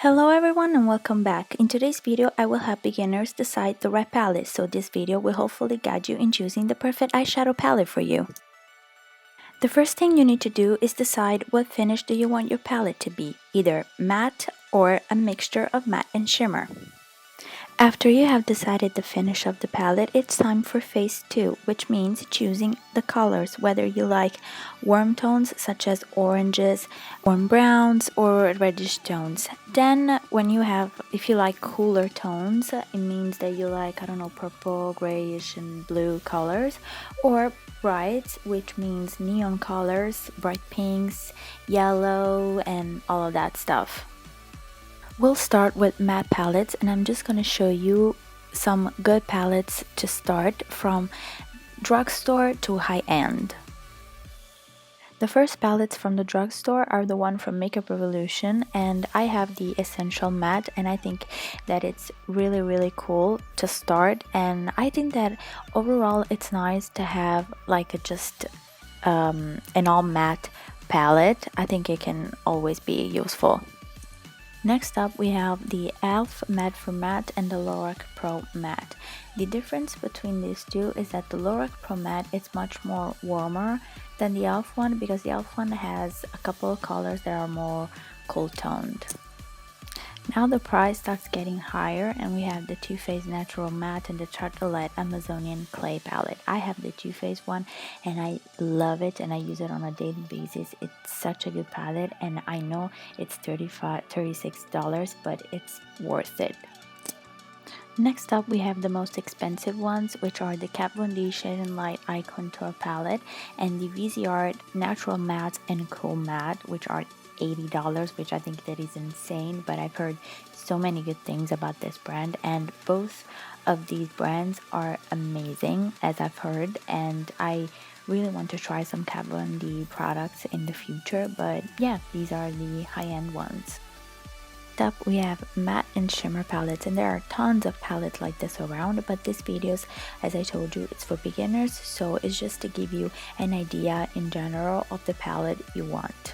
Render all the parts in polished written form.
Hello everyone and welcome back. In today's video, I will help beginners decide the right palette, so this video will hopefully guide you in choosing the perfect eyeshadow palette for you. The first thing you need to do is decide what finish do you want your palette to be, either matte or a mixture of matte and shimmer. After you have decided the finish of the palette, it's time for phase 2, which means choosing the colors, whether you like warm tones such as oranges, warm browns, or reddish tones. Then if you like cooler tones, it means that you like, I don't know, purple, grayish, and blue colors, or brights, which means neon colors, bright pinks, yellow, and all of that stuff. We'll start with matte palettes, and I'm just going to show you some good palettes to start from drugstore to high-end. The first palettes from the drugstore are the one from Makeup Revolution, and I have the Essential Matte, and I think that it's really cool to start. And I think that overall it's nice to have like an all matte palette. I think it can always be useful. Next up, we have the E.L.F Matte for Matte and the Lorac Pro Matte. The difference between these two is that the Lorac Pro Matte is much more warmer than the E.L.F one, because the E.L.F one has a couple of colors that are more cool toned. Now the price starts getting higher, and we have the Too Faced Natural Matte and the Tartelette Amazonian Clay Palette. I have the Too Faced one and I love it, and I use it on a daily basis. It's such a good palette, and I know it's $36, but it's worth it. Next up, we have the most expensive ones, which are the Kat Von D Shade and Light Eye Contour Palette and the Viseart Natural Matte and Cool Matte, which are $80, which I think that is insane, but I've heard so many good things about this brand, and both of these brands are amazing, as I've heard, and I really want to try some Kat Von D products in the future. But yeah, these are the high-end ones. Up, we have matte and shimmer palettes, and there are tons of palettes like this around, but this video, as I told you, it's for beginners, so it's just to give you an idea in general of the palette you want.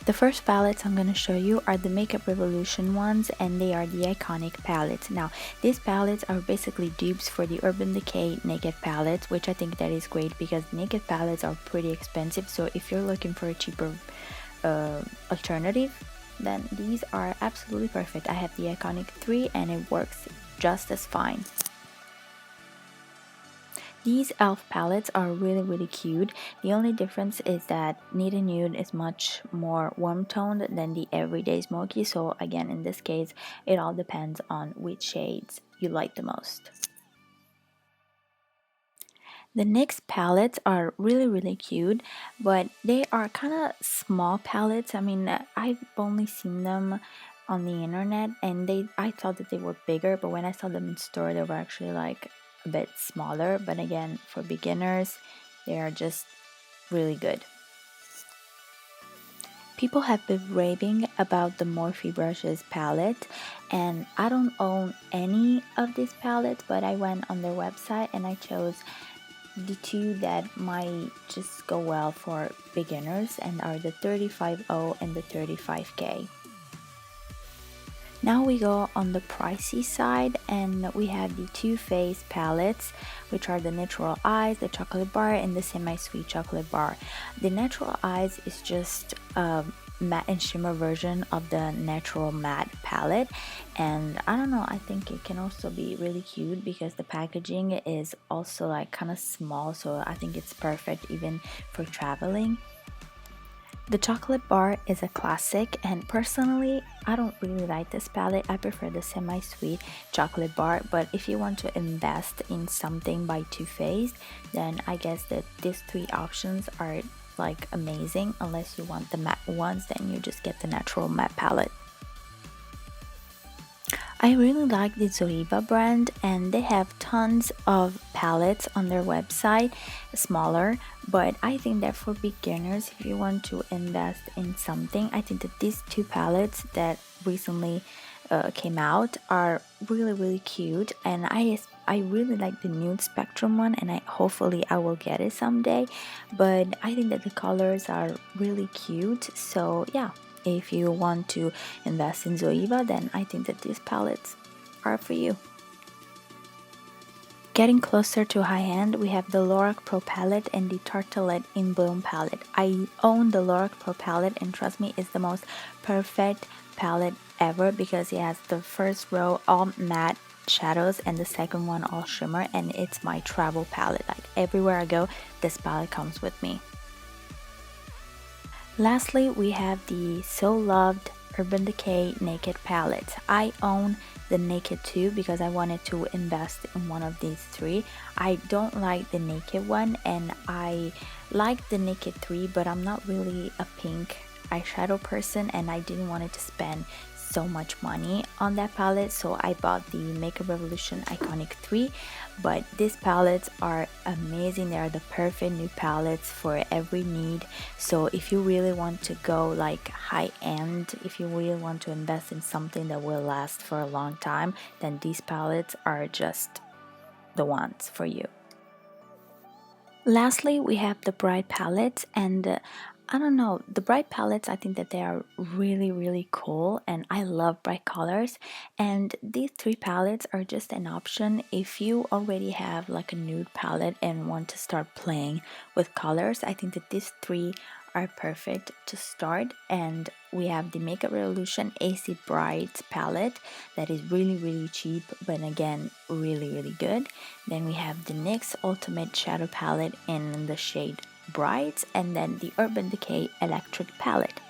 The first palettes I'm going to show you are the Makeup Revolution ones, and they are the iconic palettes. Now, these palettes are basically dupes for the Urban Decay Naked palettes, which I think that is great because naked palettes are pretty expensive, so if you're looking for a cheaper alternative, then these are absolutely perfect. I have the Iconic 3 and it works just as fine. These E.L.F palettes are really cute. The only difference is that Need and Nude is much more warm toned than the Everyday Smoky, so again, in this case, it all depends on which shades you like the most. The NYX palettes are really cute, but they are kind of small palettes. I mean, I've only seen them on the internet, and I thought that they were bigger, but when I saw them in store, they were actually like a bit smaller. But again, for beginners, they are just really good. People have been raving about the Morphe Brushes palette, and I don't own any of these palettes, but I went on their website and I chose the two that might just go well for beginners, and are the 35O and the 35K. Now we go on the pricey side, and we have the Too Faced palettes, which are the Natural Eyes, the Chocolate Bar, and the Semi-Sweet Chocolate Bar. The Natural Eyes is just a matte and shimmer version of the Natural Matte palette, and I don't know, I think it can also be really cute because the packaging is also like kind of small, so I think it's perfect even for traveling. The Chocolate Bar is a classic, and personally I don't really like this palette. I prefer the Semi-Sweet Chocolate Bar, but if you want to invest in something by Too Faced, then I guess that these three options are like amazing. Unless you want the matte ones, then you just get the Natural Matte palette. I really like the Zoeva brand, and they have tons of palettes on their website, smaller, but I think that for beginners, if you want to invest in something, I think that these two palettes that recently came out are really cute, and I really like the Nude Spectrum one, and hopefully I will get it someday. But I think that the colors are really cute, so yeah. if you want to invest in Zoeva, then I think that these palettes are for you. Getting closer to high-end, we have the Lorac Pro palette and the Tartelette In Bloom palette. I own the Lorac Pro palette, and trust me, it's the most perfect palette ever because it has the first row all matte shadows and the second one all shimmer, and it's my travel palette. Like everywhere I go, this palette comes with me. Lastly, we have the so loved Urban Decay Naked palette. I own the Naked 2 because I wanted to invest in one of these three. I don't like the Naked one, and I like the Naked 3, but I'm not really a pink eyeshadow person, and I didn't want to spend so much money on that palette, so I bought the Makeup Revolution Iconic 3. But these palettes are amazing. They are the perfect nude palettes for every need. So if you really want to go like high end, if you really want to invest in something that will last for a long time, then these palettes are just the ones for you. Lastly, we have the bright palettes, and I don't know, the bright palettes, I think that they are really cool, and I love bright colors. And these three palettes are just an option if you already have like a nude palette and want to start playing with colors. I think that these three are perfect to start. And we have the Makeup Revolution AC Bright palette that is really cheap, but again really good. Then we have the NYX Ultimate Shadow palette in the shade Bright, and then the Urban Decay Electric palette.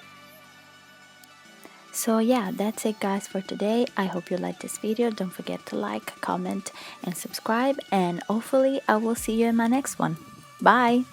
So yeah, that's it guys for today. I hope you liked this video. Don't forget to like, comment and subscribe, and hopefully I will see you in my next one. Bye!